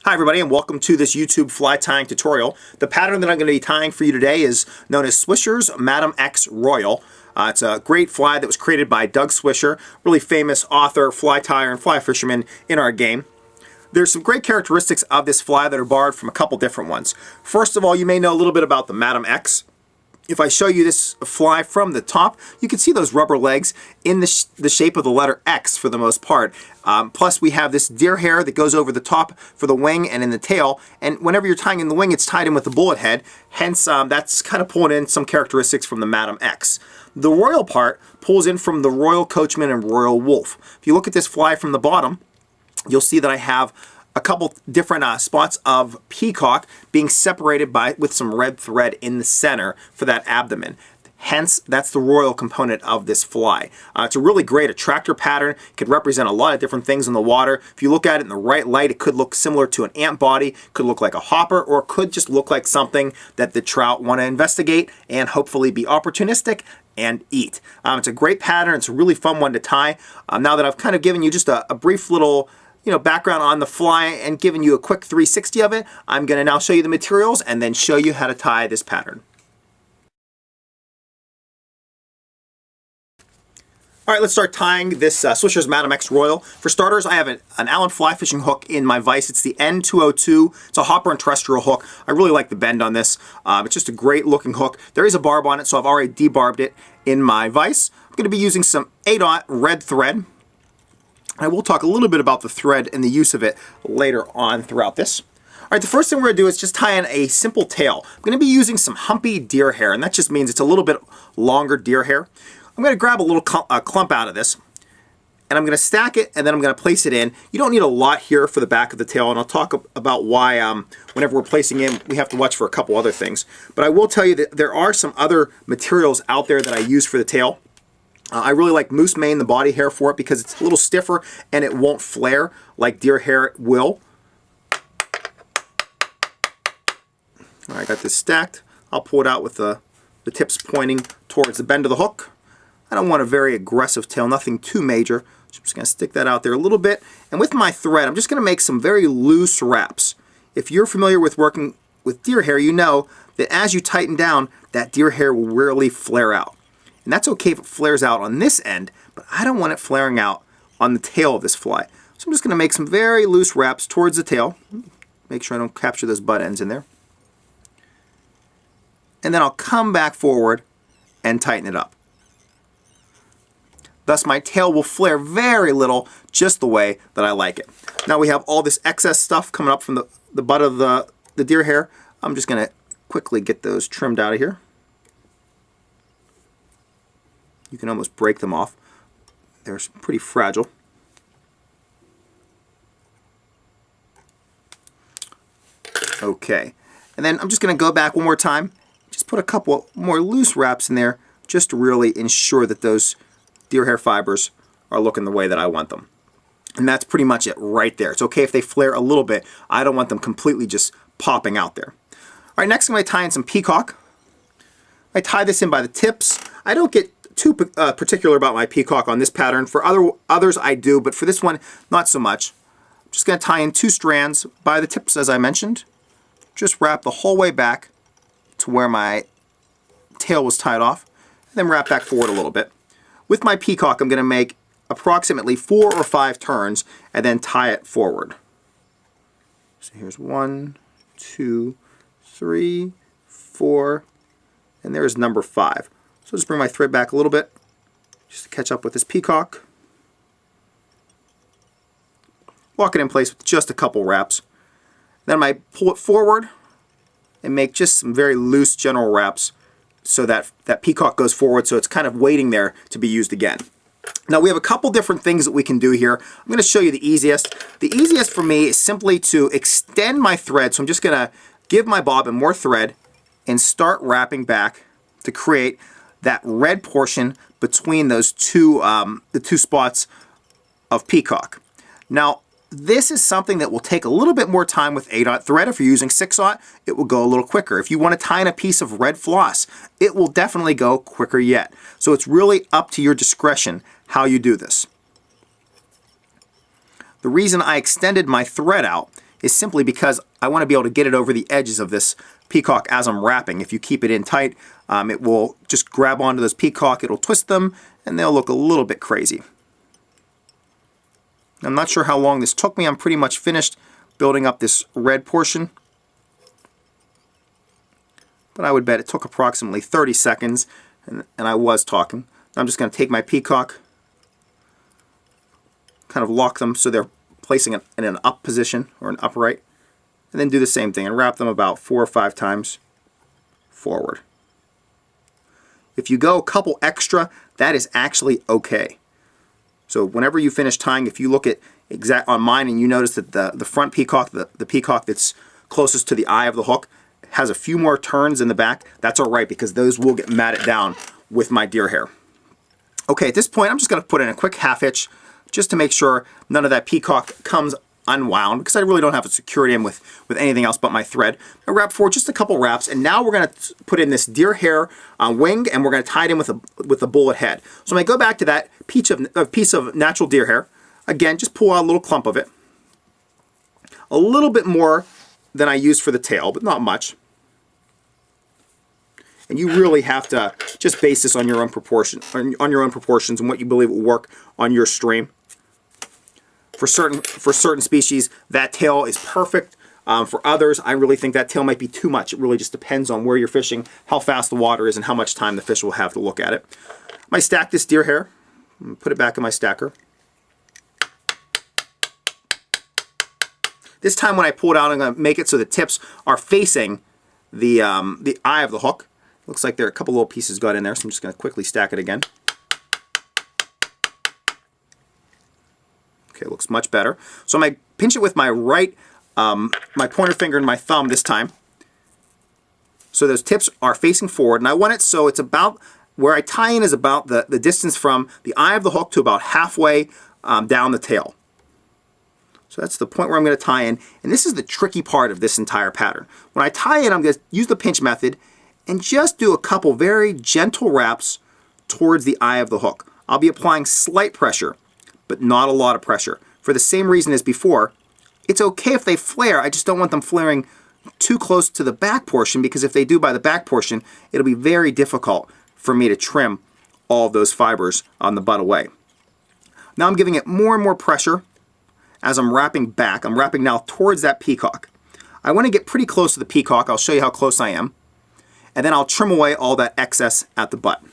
Hi everybody, and welcome to this YouTube fly tying tutorial. The pattern that I'm going to be tying for you today is known as Swisher's Madam X Royal. It's a great fly that was created by Doug Swisher, really famous author, fly tyer, and fly fisherman in our game. There's some great characteristics of this fly that are borrowed from a couple different ones. First of all, you may know a little bit about the Madam X. If I show you this fly from the top, you can see those rubber legs in the shape of the letter X for the most part. Plus we have this deer hair that goes over the top for the wing and in the tail, and whenever you're tying in the wing, it's tied in with the bullet head. Hence, that's kind of pulling in some characteristics from the Madam X. The Royal part pulls in from the Royal Coachman and Wulff. If you look at this fly from the bottom, you'll see that I have a couple different spots of peacock being separated with some red thread in the center for that abdomen. Hence, that's the royal component of this fly. It's a really great attractor pattern. It could represent a lot of different things in the water. If you look at it in the right light, it could look similar to an ant body, could look like a hopper, or it could just look like something that the trout want to investigate and hopefully be opportunistic and eat. It's a great pattern. It's a really fun one to tie. Now that I've kind of given you just a brief little background on the fly and giving you a quick 360 of it, I'm going to now show you the materials and then show you how to tie this pattern. All right, let's start tying this Swisher's Madam X Royal. For starters, I have an Allen fly fishing hook in my vise. It's the N202. It's a hopper and terrestrial hook. I really like the bend on this. It's just a great looking hook. There is a barb on it, so I've already debarbed it in my vise. I'm going to be using some 8/0 red thread. I will talk a little bit about the thread and the use of it later on throughout this. All right, the first thing we're going to do is just tie in a simple tail. I'm going to be using some humpy deer hair, and that just means it's a little bit longer deer hair. I'm going to grab a little clump out of this, and I'm going to stack it, and then I'm going to place it in. You don't need a lot here for the back of the tail, and I'll talk about why whenever we're placing in, we have to watch for a couple other things. But I will tell you that there are some other materials out there that I use for the tail. I really like moose mane, the body hair, for it because it's a little stiffer and it won't flare like deer hair will. All right, I got this stacked. I'll pull it out with the tips pointing towards the bend of the hook. I don't want a very aggressive tail, nothing too major. So I'm just going to stick that out there a little bit. And with my thread, I'm just going to make some very loose wraps. If you're familiar with working with deer hair, you know that as you tighten down, that deer hair will rarely flare out. And that's okay if it flares out on this end, but I don't want it flaring out on the tail of this fly. So I'm just going to make some very loose wraps towards the tail. Make sure I don't capture those butt ends in there. And then I'll come back forward and tighten it up. Thus my tail will flare very little, just the way that I like it. Now we have all this excess stuff coming up from the butt of the deer hair. I'm just going to quickly get those trimmed out of here. You can almost break them off. They're pretty fragile. Okay, and then I'm just going to go back one more time. Just put a couple more loose wraps in there just to really ensure that those deer hair fibers are looking the way that I want them. And that's pretty much it right there. It's okay if they flare a little bit. I don't want them completely just popping out there. All right, next I'm going to tie in some peacock. I tie this in by the tips. I don't get too particular about my peacock on this pattern. For others I do, but for this one, not so much. I'm just going to tie in 2 strands by the tips, as I mentioned. Just wrap the whole way back to where my tail was tied off, and then wrap back forward a little bit. With my peacock, I'm going to make approximately 4 or 5 turns and then tie it forward. So here's 1, 2, 3, 4, and there's number 5. So just bring my thread back a little bit just to catch up with this peacock. Lock it in place with just a couple wraps. Then I pull it forward and make just some very loose general wraps so that peacock goes forward, so it's kind of waiting there to be used again. Now we have a couple different things that we can do here. I'm going to show you the easiest. The easiest for me is simply to extend my thread. So I'm just going to give my bobbin more thread and start wrapping back to create that red portion between those the two spots of peacock. Now this is something that will take a little bit more time with 8/0 thread. If you're using 6/0, it will go a little quicker. If you want to tie in a piece of red floss, it will definitely go quicker yet. So it's really up to your discretion how you do this. The reason I extended my thread out is simply because I want to be able to get it over the edges of this peacock as I'm wrapping. If you keep it in tight, it will just grab onto those peacock, it'll twist them, and they'll look a little bit crazy. I'm not sure how long this took me. I'm pretty much finished building up this red portion, but I would bet it took approximately 30 seconds, and I was talking. I'm just going to take my peacock, kind of lock them so they're placing it in an up position or an upright, and then do the same thing and wrap them about 4 or 5 times forward. If you go a couple extra, that is actually okay. So whenever you finish tying, if you look at on mine and you notice that the front peacock, the peacock that's closest to the eye of the hook, has a few more turns in the back, that's all right, because those will get matted down with my deer hair. Okay, at this point I'm just going to put in a quick half hitch just to make sure none of that peacock comes unwound, because I really don't have to secure it in with anything else but my thread. I wrap for just a couple wraps, and now we're going to put in this deer hair wing, and we're going to tie it in with a bullet head. So I'm going to go back to that piece of natural deer hair. Again, just pull out a little clump of it. A little bit more than I used for the tail, but not much. And you really have to just base this on your own proportions and what you believe will work on your stream. For certain species, that tail is perfect. For others, I really think that tail might be too much. It really just depends on where you're fishing, how fast the water is, and how much time the fish will have to look at it. I might stack this deer hair, put it back in my stacker. This time when I pull it out, I'm going to make it so the tips are facing the eye of the hook. Looks like there are a couple little pieces got in there, so I'm just going to quickly stack it again. Okay, looks much better. So I'm going to pinch it with my my pointer finger and my thumb this time. So those tips are facing forward, and I want it so it's about, where I tie in is about the distance from the eye of the hook to about halfway down the tail. So that's the point where I'm going to tie in, and this is the tricky part of this entire pattern. When I tie in, I'm going to use the pinch method and just do a couple very gentle wraps towards the eye of the hook. I'll be applying slight pressure, but not a lot of pressure. For the same reason as before, it's okay if they flare, I just don't want them flaring too close to the back portion, because if they do by the back portion, it'll be very difficult for me to trim all of those fibers on the butt away. Now I'm giving it more and more pressure as I'm wrapping back. I'm wrapping now towards that peacock. I want to get pretty close to the peacock. I'll show you how close I am. And then I'll trim away all that excess at the butt.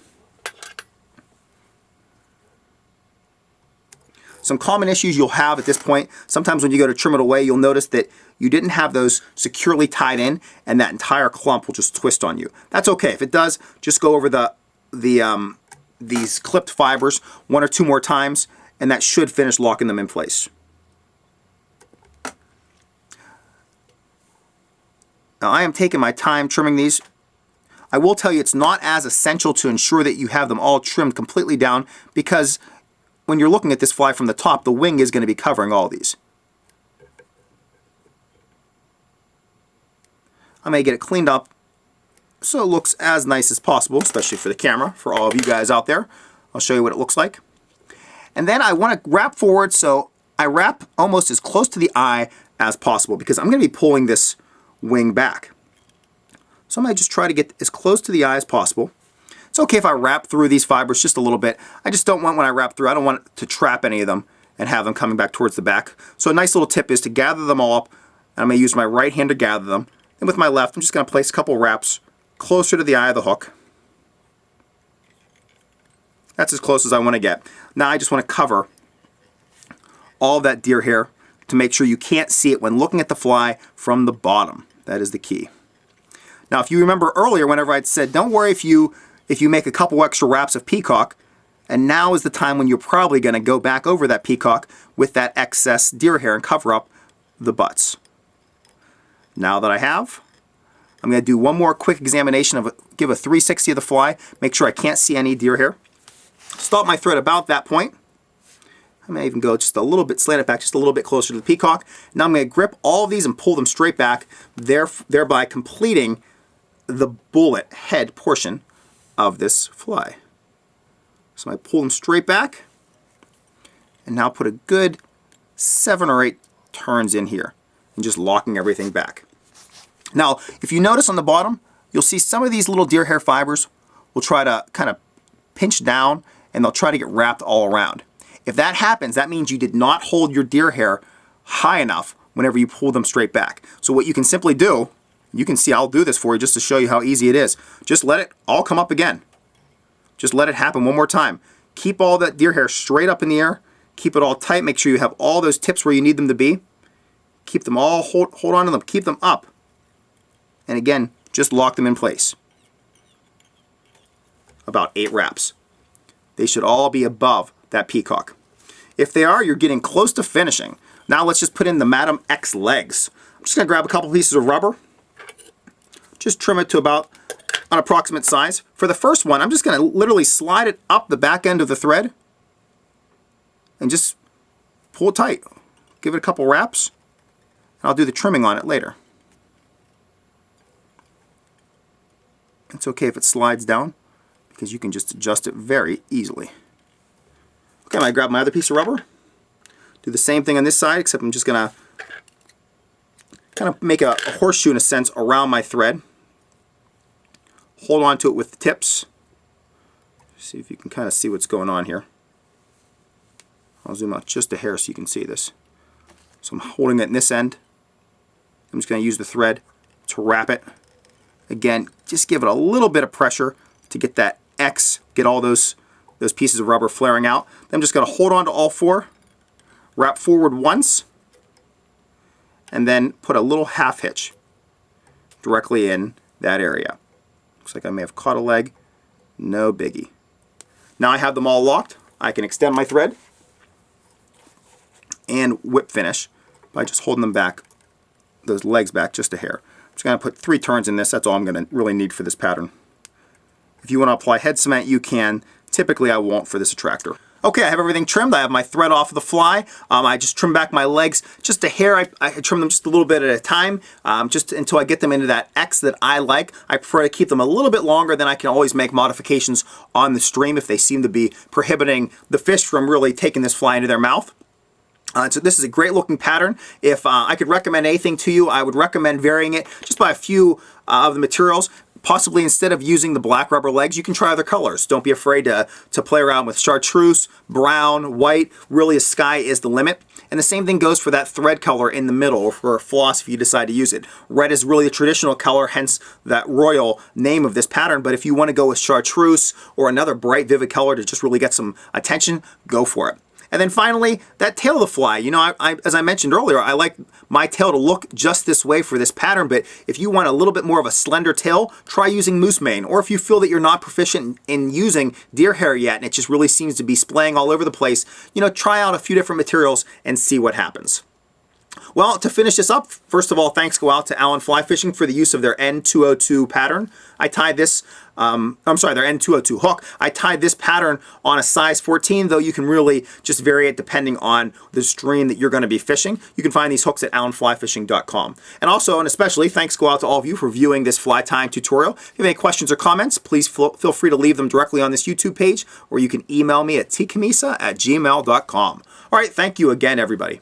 Some common issues you'll have at this point, sometimes when you go to trim it away, you'll notice that you didn't have those securely tied in, and that entire clump will just twist on you. That's okay. If it does, just go over these clipped fibers 1 or 2 more times, and that should finish locking them in place. Now I am taking my time trimming these. I will tell you it's not as essential to ensure that you have them all trimmed completely down, because when you're looking at this fly from the top, the wing is going to be covering all these. I'm going to get it cleaned up so it looks as nice as possible, especially for the camera, for all of you guys out there. I'll show you what it looks like. And then I want to wrap forward, so I wrap almost as close to the eye as possible, because I'm going to be pulling this wing back. So I'm going to just try to get as close to the eye as possible. It's okay if I wrap through these fibers just a little bit. I just don't want, when I wrap through, I don't want to trap any of them and have them coming back towards the back. So a nice little tip is to gather them all up, and I'm going to use my right hand to gather them. And with my left, I'm just going to place a couple wraps closer to the eye of the hook. That's as close as I want to get. Now I just want to cover all of that deer hair to make sure you can't see it when looking at the fly from the bottom. That is the key. Now if you remember earlier, whenever I'd said don't worry if you make a couple extra wraps of peacock, and now is the time when you're probably going to go back over that peacock with that excess deer hair and cover up the butts. Now that I have, I'm going to do one more quick examination give a 360 of the fly, make sure I can't see any deer hair. Stop my thread about that point. I may even go just a little bit, slant it back just a little bit closer to the peacock. Now I'm going to grip all of these and pull them straight back, thereby completing the bullet head portion of this fly. So I pull them straight back, and now put a good 7 or 8 turns in here. and just locking everything back. Now, if you notice on the bottom, you'll see some of these little deer hair fibers will try to kind of pinch down, and they'll try to get wrapped all around. If that happens, that means you did not hold your deer hair high enough whenever you pull them straight back. So what you can simply do, you can see, I'll do this for you just to show you how easy it is. Just let it all come up again. Just let it happen one more time. Keep all that deer hair straight up in the air. Keep it all tight. Make sure you have all those tips where you need them to be. Keep them all, hold on to them. Keep them up. And again, just lock them in place. About 8 wraps. They should all be above that peacock. If they are, you're getting close to finishing. Now let's just put in the Madam X legs. I'm just going to grab a couple pieces of rubber. Just trim it to about an approximate size. For the first one, I'm just going to literally slide it up the back end of the thread and just pull it tight. Give it a couple wraps. I'll do the trimming on it later. It's okay if it slides down because you can just adjust it very easily. Okay, I'm going to grab my other piece of rubber. Do the same thing on this side, except I'm just going to kind of make a horseshoe in a sense around my thread. Hold on to it with the tips. See if you can kind of see what's going on here. I'll zoom out just a hair so you can see this. So I'm holding it in this end. I'm just going to use the thread to wrap it. Again, just give it a little bit of pressure to get that X, get all those pieces of rubber flaring out. Then I'm just going to hold on to all 4, wrap forward once, and then put a little half hitch directly in that area. Looks like I may have caught a leg. No biggie. Now I have them all locked. I can extend my thread and whip finish by just holding them back, those legs back just a hair. I'm just going to put 3 turns in this. That's all I'm going to really need for this pattern. If you want to apply head cement, you can. Typically, I won't for this attractor. Okay, I have everything trimmed. I have my thread off of the fly. I just trim back my legs just a hair. I trim them just a little bit at a time, just until I get them into that X that I like. I prefer to keep them a little bit longer, then I can always make modifications on the stream if they seem to be prohibiting the fish from really taking this fly into their mouth. So this is a great looking pattern. If I could recommend anything to you, I would recommend varying it just by a few of the materials. Possibly instead of using the black rubber legs, you can try other colors. Don't be afraid to play around with chartreuse, brown, white. Really, a sky is the limit. And the same thing goes for that thread color in the middle, or for floss if you decide to use it. Red is really the traditional color, hence that royal name of this pattern. But if you want to go with chartreuse or another bright, vivid color to just really get some attention, go for it. And then finally, that tail of the fly. You know, as I mentioned earlier, I like my tail to look just this way for this pattern, but if you want a little bit more of a slender tail, try using moose mane. Or if you feel that you're not proficient in using deer hair yet, and it just really seems to be splaying all over the place, you know, try out a few different materials and see what happens. Well, to finish this up, first of all, thanks go out to Allen Fly Fishing for the use of their N202 pattern. I tied this, their N202 hook. I tied this pattern on a size 14, though you can really just vary it depending on the stream that you're going to be fishing. You can find these hooks at allenflyfishing.com. And also, and especially, thanks go out to all of you for viewing this fly tying tutorial. If you have any questions or comments, please feel free to leave them directly on this YouTube page, or you can email me at tcamisa@gmail.com. All right, thank you again, everybody.